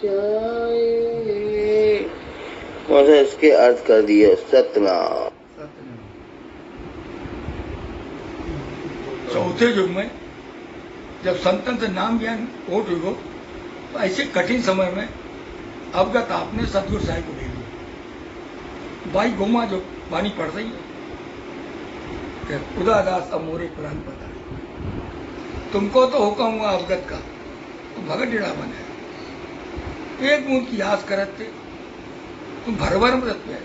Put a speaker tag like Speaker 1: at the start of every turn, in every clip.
Speaker 1: जाए। कौन सा इसके अर्थ कर दिए सतनाम।
Speaker 2: चौथे युग में जब संतन से नाम ज्ञान ओट हुई तो ऐसे कठिन समय में अवगत आपने सतगुरु साहिब को दे दिया। भाई गोमा जो वाणी पढ़ रही है उदादास अब मोरे कुरान पता तुमको तो हुक्म हुआ अवगत का तुम भगत डेढ़ा बने एक बूंद की आस करत थे तुम भरभर मृत पे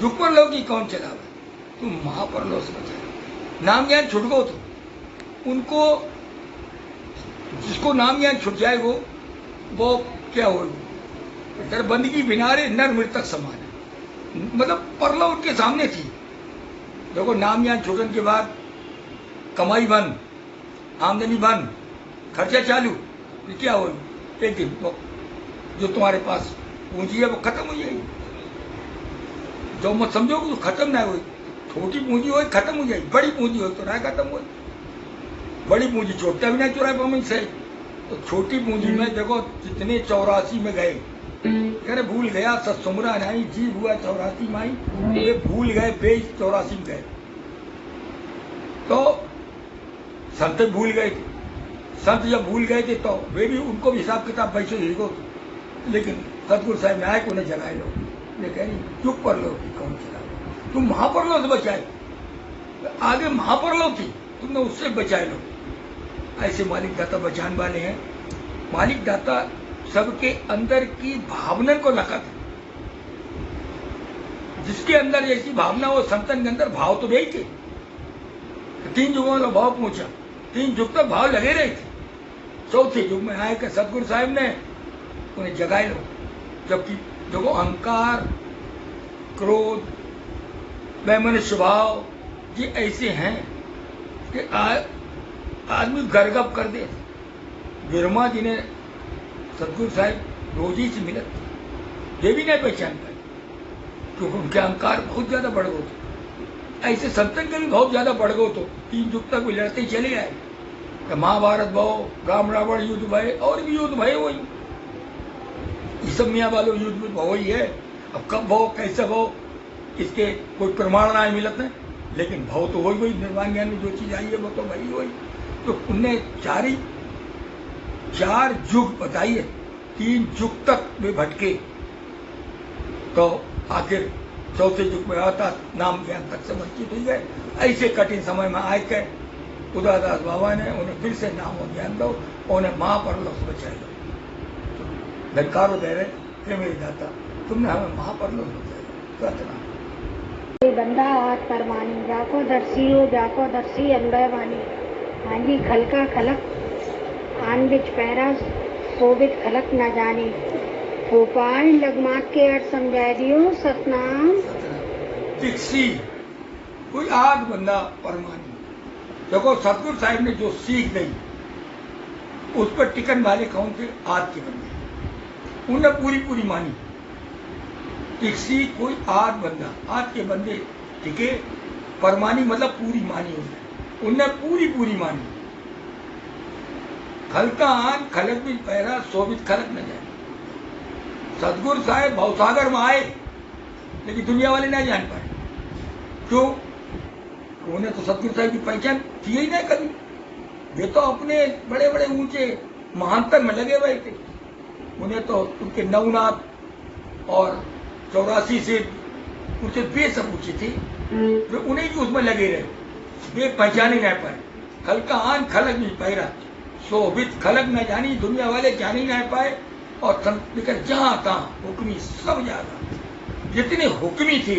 Speaker 2: दुख पर लो की कौन चलावे तुम महापर लो से बचाए। नाम ज्ञान छुट गो तो उनको जिसको नाम ज्ञान छुट जाए वो क्या हो दर बंदगी बिनारे नर मृतक समान है। मतलब परलो उनके सामने थी। देखो नाम ज्ञान छूटने के बाद कमाई बंद आमदनी बंद खर्चा चालू क्या हो एक दिन जो तुम्हारे पास पूंजी है वो खत्म हो जाएगी। जो मत समझोगे तो खत्म ना हो। छोटी पूंजी हो खत्म हो जाएगी बड़ी पूंजी हो तो राय खत्म हो। बड़ी पूंजी छोटा भी ना चुराए पाओ से तो छोटी पूंजी में देखो जितने 84 में गए अरे भूल गया सत्सुमरा नहीं जी हुआ 84 माई ये भूल गए बेच 84 में गए तो संत भूल गए थे। संत जब भूल गए थे तो वे भी उनको भी हिसाब किताब वैसे ही हो। लेकिन सतगुरु साहब ने आए को उन्हें जगाए लो लेकिन चुप कर लो कि कौन चला तुम महापरलो से बचाए आगे महापरलो थी तुमने उससे बचाए लो। ऐसे मालिक दाता बचाने वाले हैं। मालिक दाता सबके अंदर की भावना को लगा था। जिसके अंदर ऐसी भावना वो संतन के अंदर भाव तो नहीं थे। 3 युगों में भाव पहुंचा 3 युग तक भाव लगे रहे थे। चौथे युग में आए कि सतगुरु साहिब ने उन्हें जगाए लो। जबकि देखो अहंकार क्रोध वैमन स्वभाव ये ऐसे हैं कि आदमी गरगप कर दे। गिरमा जी ने सतगुरु साहिब रोजी से मिलत ये भी नहीं पहचान पाए क्योंकि उनके अहंकार बहुत ज्यादा बढ़ गए थे। ऐसे संतन के भी बहुत ज्यादा बढ़ गए तो 3 युग तक वो लड़ते ही चले आए। महाभारत भाव राम रावण युद्ध भय और भी युद्ध भय वही सब मियाँ वालों युद्ध वही है। अब कब भाव कैसे भाव इसके कोई प्रमाण ना मिलत है लेकिन भाव तो वही निर्वाण ज्ञान में जो चीज आई है वो तो वही तो उनने 4 युग बताइए 3 युग तक वे भटके तो आखिर चौथे युग में आता नाम ज्ञान तक से वंचित हो गए। ऐसे कठिन समय में आए के उदादास बाबा ने उन्हें फिर से नाम और ज्ञान दो उन्हें महापरलो से बचाए लो। धनकारो दे रहे हे मेरी दाता तुमने हमें महापरलो से बचाया।
Speaker 3: बंदा हाथ परमानी जाको दर्शी हो जाको दर्शी अनबय वानी हांजी खलका खलक आन बिच पैरा सोबित खलक न जानी भोपाल लगमात के अर्थ समझाए दियो सतनाम
Speaker 2: दीक्षी कोई आध बंदा परमानी। देखो सतगुरु साहिब ने जो सीख दी उस पर टिकन वाले कौन थे आद के बंदे उन्हें पूरी मानी। दीक्षी कोई आध बंदा आद के बंदे टिके परमानी मतलब पूरी मानी उन्हें पूरी मानी। खलका आन खलक भी पैरा सोबित खलक न जाए। सतगुरु साहिब भवसागर में आए लेकिन दुनिया वाले नहीं जान पाए क्यों उन्हें तो सतगुरु साहिब की पहचान थी ही नहीं कभी। वे तो अपने बड़े बड़े ऊंचे महानतर में लगे हुए थे। उन्हें तो उनके नवनाथ और 84 से ऊंचे वे सब ऊंचे थे वे उन्हीं की उसमें लगे रहे वे पहचान ही नहीं पाए। खलका आन खलक नहीं पैरा शोभित खलक न जानी दुनिया वाले जान ही नहीं पाए। और लेकर जहां तहां हुक्मी सब ज्यादा जितने हुक्मी थे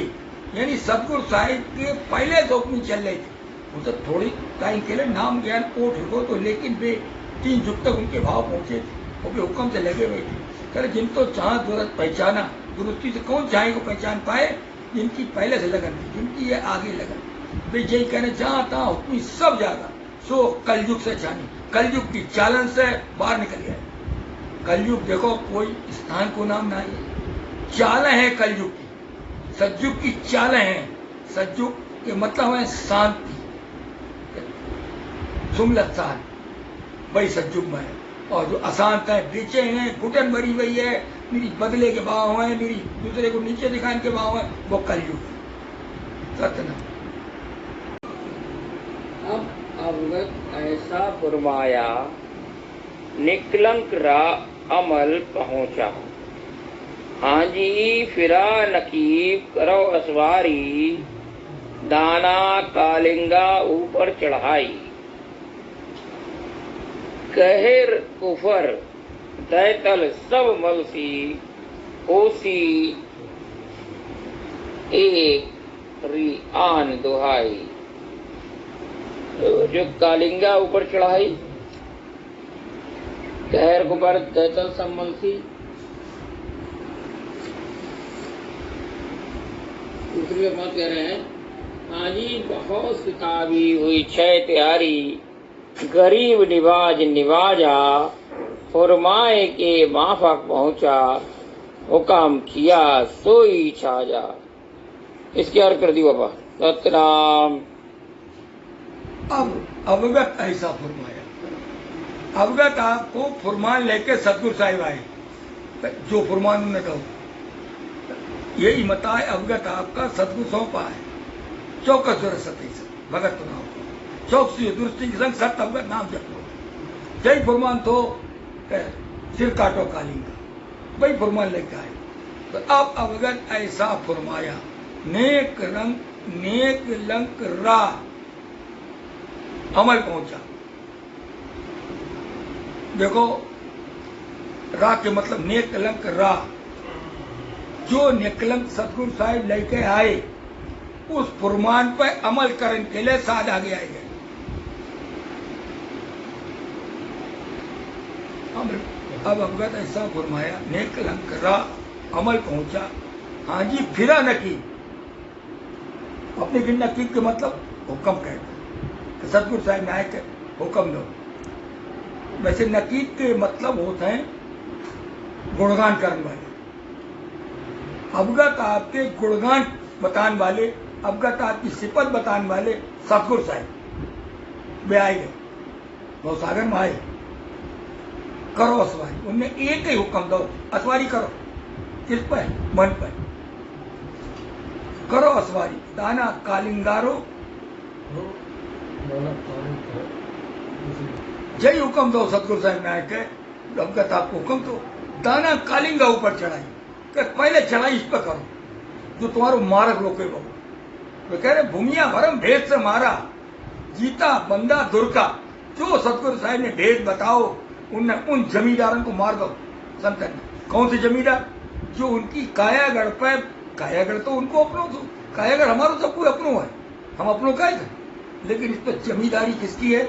Speaker 2: यानी सतगुरु साहिब के पहले से हुक्मी चल रहे थे वो तो थोड़ी टाइम के लिए नाम ज्ञान ओठ हो तो लेकिन वे 3 युग तक उनके भाव पहुंचे थे वो हुक्म से लगे हुए थे। करे जिनको चाह जरूरत पहचाना दुरुस्ती से कौन चाहे को पहचान पाए जिनकी पहले से लगन थी जिनकी ये आगे लगन वे यही कहने जहां तहां हुक्मी सब ज्यादा सो कलयुग से जानी कलयुग की चालन से बाहर निकल गए। कलयुग देखो कोई स्थान को नाम ना है चाल है कलयुग की सतयुग की चाल है। सतयुग के मतलब है शांति सुमलत साल वही सतयुग में है और जो अशांत है, बेचे हैं, घुटन भरी हुई है, मेरी बदले के भाव हैं, मेरी दूसरे को नीचे दिखाने के भाव हैं, वो कलयुग है। सत्यनाम।
Speaker 4: अब अवगत ऐसा फरमाया, निकलंक रा अमल पहुंचा। हाजी फिरा नकीब करो असवारी, दाना कालिंगा ऊपर चढ़ाई। कहर कुफर दैतल सब मलसी, ओसी एक रियान दुहाई। जो कालिंगा ऊपर चढ़ाई, कहर कुफर दैतल सब मलसी। दूसरी बात कह रहे हैं, हाजी बहुत सिताबी हुई छह तैयारी, गरीब निवाज निवाजा, फरमाए के माफक पहुंचा, हुक्म किया सोई छाजा। इसके अर्थ कर दी बाबा। सतनाम।
Speaker 2: अब अवगत ऐसा फरमाया, अवगत आपको फरमान लेके सतगुरु साहिब आए, जो फरमान उन्होंने कहा यही मता है। अवगत आपका सतगुरु सौंपा है, चौकस जो सती भगत तो नाम चौकसी दुरुस्ती के संग सत्य अवगत नाम जपो। यही फरमान तो सिर काटो कालिंगा, वही फरमान लेके आए। तो अब अवगत ऐसा फरमाया, नेक लंक रा अमल पहुंचा। देखो, रा के मतलब नेक लंक रा, जो निकलंक सतगुरु साहिब लेके आए, उस फरमान पर अमल करने के लिए साथ आगे आए गए। अब अवगत ऐसा फरमाया, नेक लंक रा अमल पहुंचा। हाजी फिरा नकीब, अपने की नकीब के मतलब हुक्म कहते, सतगुरु साहिब ने आए के हुक्म दो। वैसे नकीब के मतलब होते हैं गुणगान करने वाले। अवगत आपके गुणगान बताने वाले, अवगत आपकी सिफत बताने वाले सतगुरु साहिब वे आए गए, भवसागर में आए। करो असवारी, उनने एक ही हुक्म दो, असवारी करो। किस पर? मन पर। करो असवारी, दाना कालिंगारो, जय हुक्म दो सतगुरु साहिब ने आके। अवगत आपको हुक्म दो, दाना कालिंगा ऊपर चढ़ाई, पहले चढ़ाई इस पर करो जो तुम्हारो मारक रोके। वो कह रहे भूमिया भरम भेद से मारा, जीता बंदा दुर्गा। जो सतगुरु साहिब ने भेद बताओ, उन जमींदारों को मार दो। संतन ने कौन से जमींदार? जो उनकी कायागढ़ पे, कायागढ़ तो उनको अपनों दो, कायागढ़ हमारो सब कोई अपनों है, हम अपनों का है। लेकिन इस पर जमींदारी किसकी है?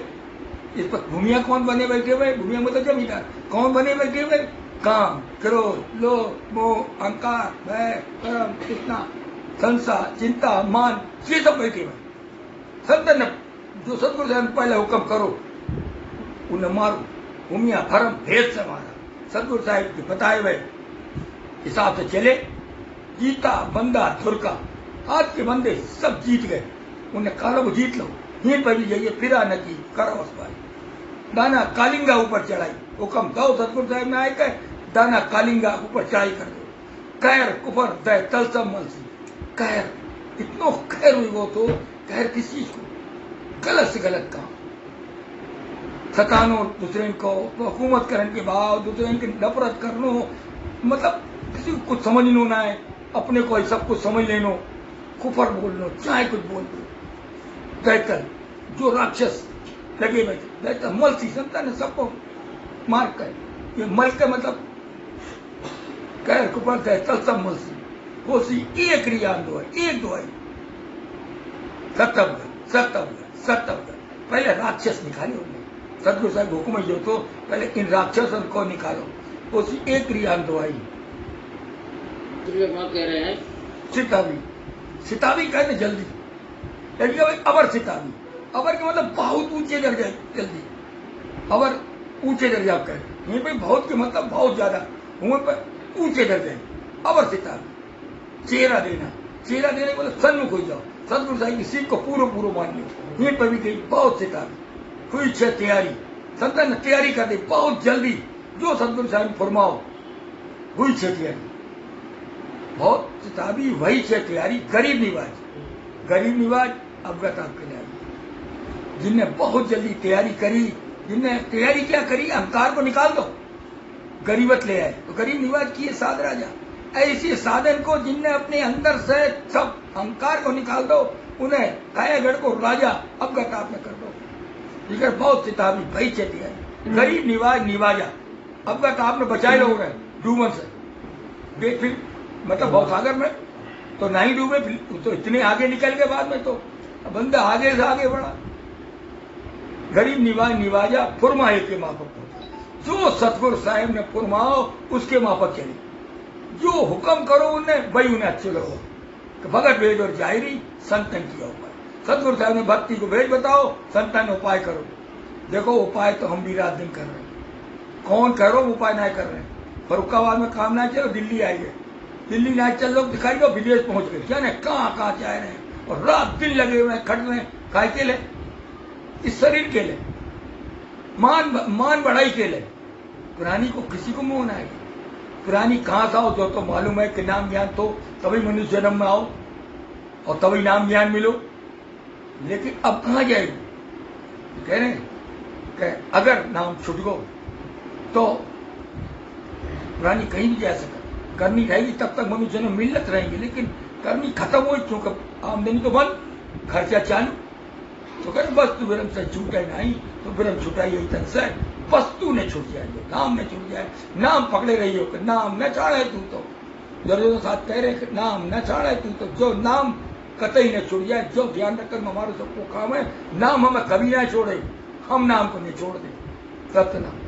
Speaker 2: इस पर भूमिया कौन बने बैठे हुए? भूमिया मतलब जमींदार। कौन बने बैठे हुए? काम, क्रोध, लोभ, मोह, अहंकार, भय, कर्म, तृष्णा, संसार, चिंता, मान, ये सब बैठे हुए। संतन ने जो सतगुरु साहिब पहले हुक्म करो, उन्हें मारो। भूमिया भरम भेद से मारा। सतगुरु साहिब के बताए हुए हिसाब से चले, जीता बंदा धुरका। आज के बंदे सब जीत गए, उन्हें कालो को जीत लो, यहीं पर भी जाइए, फिरा नकी करो असवारी, दाना कालिंगा ऊपर चढ़ाई। हुक्म दो सतगुरु साहिब ने आए कहे, दाना कालिंगा ऊपर चढ़ाई कर दो। कैर कुफर दय तलसम मलसी। कैर, इतनो खैर हुई वो तो, कैर किस चीज को? गलत से गलत काम, सतानो दूसरे को, तो हुकूमत करने के बाद दूसरे की नफरत करनो, मतलब किसी को कुछ समझ नो ना है, अपने को सब कुछ समझ लेनो, कुफर बोल लो, चाहे कुछ बोल दो। दैतल, जो राक्षस लगे बैठे, दैतल मलसी, संतान ने सबको मार कर, ये मल का मतलब कैर कुफर दैतल सब मलसी, होसी एक रियान दुआई, एक दुआई। सतव पहले राक्षस निकाले उन्हें, सतगुरु साहब हुक्म जो तो पहले इन राक्षसों को निकालो, उसी एक रियान दुआई।
Speaker 4: कह रहे हैं
Speaker 2: सितावी, सितावी कहते जल्दी, लेकिन अबर सितावी, अबर के मतलब बहुत ऊंचे दर्जा, जल्दी अबर ऊंचे दर्जा कहते, यहीं पे बहुत के मतलब बहुत ज्यादा, वहीं पर ऊंचे दर्जे। अबर सितावी, चेहरा देना, चेहरा देने के मतलब सन्मुख हो जाओ, सतगुरु साहिब की सीख को पूरा मान लो। यहीं पर भी गई बहुत सितावी हुई छह तैयारी, संतन ने तैयारी कर दी बहुत जल्दी, जो सतगुरु साहब ने फरमाओ हुई छे तैयारी, बहुत किताबी वही छे तैयारी। गरीब निवाज अवगत आपके लिए, जिनने बहुत जल्दी तैयारी करी, जिनने तैयारी क्या करी, अहंकार को निकाल दो, गरीबत ले आए, तो गरीब निवाज किए साध राजा। ऐसे साधन को जिनने अपने अंदर से सब अहंकार को निकाल दो, उन्हें कायागढ़ को राजा अवगत आपने कर दो। ठीक है, बहुत किताबी भाई चली है। गरीब निवाज निवाजा अवगत आपने बचाए लोग रहे डूबन से। फिर मतलब भवसागर में तो नहीं डूबे, तो इतने आगे निकल के बाद में तो बंदा आगे से आगे बढ़ा। गरीब निवाज निवाजा फुरमाए के माफक पहुंचा, जो सतगुरु साहिब ने फुरमाओ उसके माफक चले, जो हुक्म करो उन्हें वही उन्हें अच्छे लगो। तो भगत भेद और जाहिरी संतन किया उपाय। सतगुरु साहब ने भक्ति को भेद बताओ, संतन उपाय करो। देखो उपाय तो हम भी रात दिन कर रहे हैं, कौन करो उपाय नहीं कर रहे हैं। फरुखाबाद में काम ना चलो, दिल्ली आइए, दिल्ली ना चल लोग दिखाई दो, विदेश पहुंच गए, क्या नहीं कहाँ जा रहे हैं, और रात दिन लगे हुए हैं, खट रहे हैं, काय के लिए, इस शरीर के लिए, मान बढ़ाई के लिए। पुरानी को किसी को मोह ना आएगी, पुरानी कहाँ से आओ, जो तो मालूम है कि नाम ज्ञान तो तभी मनुष्य जन्म में आओ और तभी नाम ज्ञान मिलो। लेकिन अब कहाँ जाएगी, कह रहे हैं कि अगर नाम छूट गो तो पुरानी कहीं भी जा सका, करनी रहेगी तब तक मनुष्य में मिलत रहेंगे, लेकिन करनी खत्म हो, क्योंकि आमदनी तो बंद, खर्चा चालू। तो कह वस्तु ब्रह्म से छूटे नहीं, तो ब्रह्म छुटाई यही तन से वस्तु ने छूट जाए, नाम ने छूट जाए। नाम पकड़े रही हो कि नाम न छाड़े तू, तो जरूर साथ कह रहे कि नाम न छाड़े तू, तो जो नाम कतई न छूट जाए। जो ध्यान रखकर हमारे सबको काम है, नाम हमें कभी ना छोड़े, हम नाम को नहीं छोड़ दे। सत्य नाम।